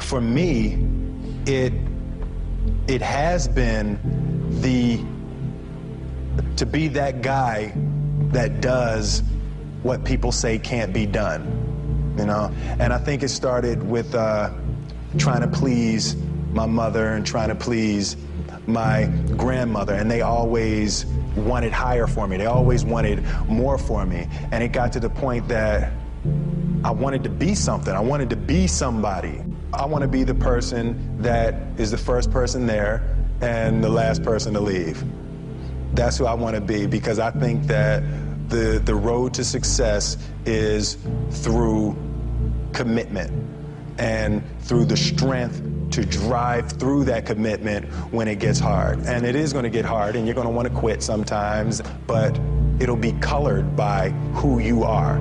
for me, it has been to be that guy that does what people say can't be done, you know? And I think it started with trying to please my mother and trying to please my grandmother, and they always wanted higher for me. They always wanted more for me. And it got to the point that I wanted to be something. I wanted to be somebody. I want to be the person that is the first person there and the last person to leave. That's who I want to be, because I think that the road to success is through commitment and through the strength to drive through that commitment when it gets hard. And it is going to get hard, and you're going to want to quit sometimes, but it'll be colored by who you are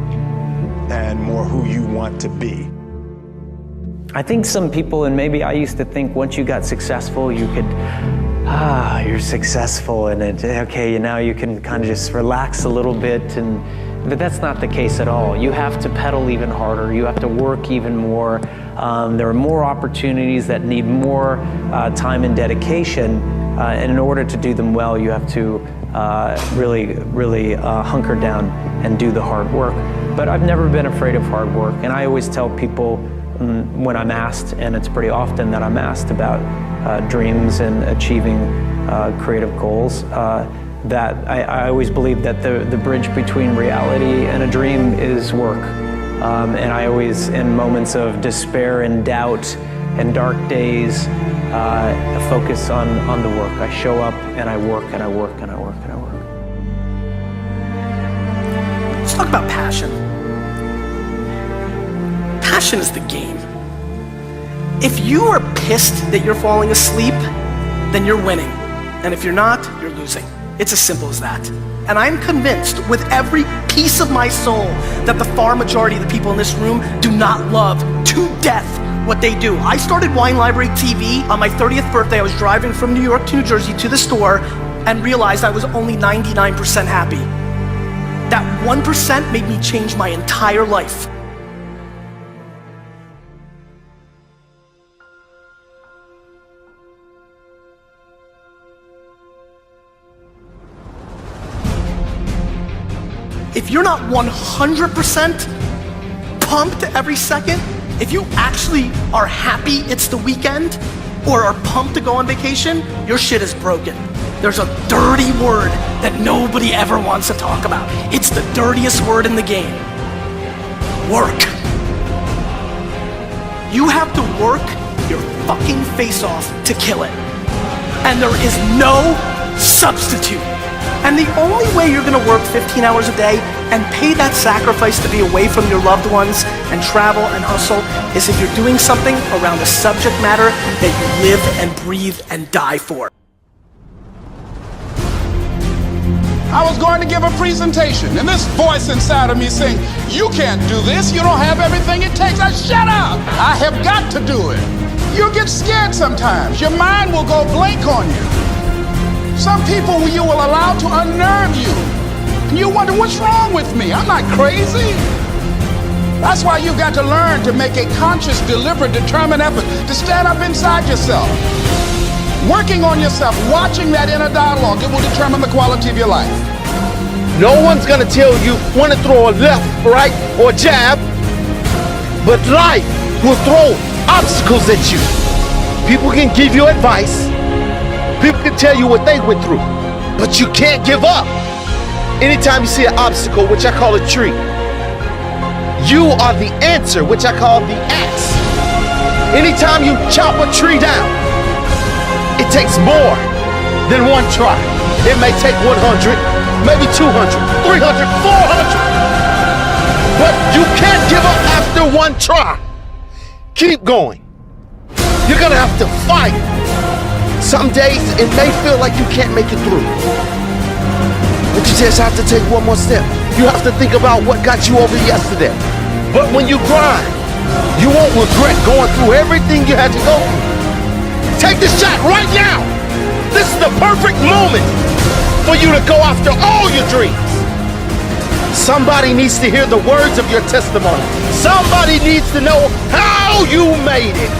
and more who you want to be. I think some people, and maybe I used to think once you got successful, you could, you're successful, and okay, now you can kind of just relax a little bit, but that's not the case at all. You have to pedal even harder. You have to work even more. There are more opportunities that need more time and dedication, and in order to do them well, you have to really hunker down and do the hard work. But I've never been afraid of hard work, and I always tell people when I'm asked, and it's pretty often that I'm asked about dreams and achieving creative goals, that I always believe that the bridge between reality and a dream is work. And I always, in moments of despair and doubt and dark days, focus on the work. I show up and I work and I work and I work and I work. Let's talk about passion. Passion is the game. If you are pissed that you're falling asleep, then you're winning. And if you're not, you're losing. It's as simple as that. And I'm convinced with every piece of my soul that the far majority of the people in this room do not love to death what they do. I started Wine Library TV on my 30th birthday. I was driving from New York to New Jersey to the store and realized I was only 99% happy. That 1% made me change my entire life. If you're not 100% pumped every second, if you actually are happy it's the weekend or are pumped to go on vacation, your shit is broken. There's a dirty word that nobody ever wants to talk about. It's the dirtiest word in the game. Work. You have to work your fucking face off to kill it. And there is no substitute. And the only way you're gonna work 15 hours a day and pay that sacrifice to be away from your loved ones and travel and hustle is if you're doing something around a subject matter that you live and breathe and die for. I was going to give a presentation, and this voice inside of me saying, you can't do this, you don't have everything it takes. Shut up! I have got to do it. You'll get scared sometimes. Your mind will go blank on you. Some people you will allow to unnerve you. And you wonder, what's wrong with me? I'm not crazy. That's why you've got to learn to make a conscious, deliberate, determined effort to stand up inside yourself. Working on yourself, watching that inner dialogue, it will determine the quality of your life. No one's gonna tell you when to throw a left, right, or jab, but life will throw obstacles at you. People can give you advice. People can tell you what they went through, but you can't give up. Anytime you see an obstacle, which I call a tree, you are the answer, which I call the axe. Anytime you chop a tree down, it takes more than one try. It may take 100, maybe 200, 300, 400, but you can't give up after one try. Keep going. You're gonna have to fight. Some days it may feel like you can't make it through, but you just have to take one more step. You have to think about what got you over yesterday. But when you grind, you won't regret going through everything you had to go through. Take the shot right now. This is the perfect moment for you to go after all your dreams. Somebody needs to hear the words of your testimony. Somebody needs to know how you made it.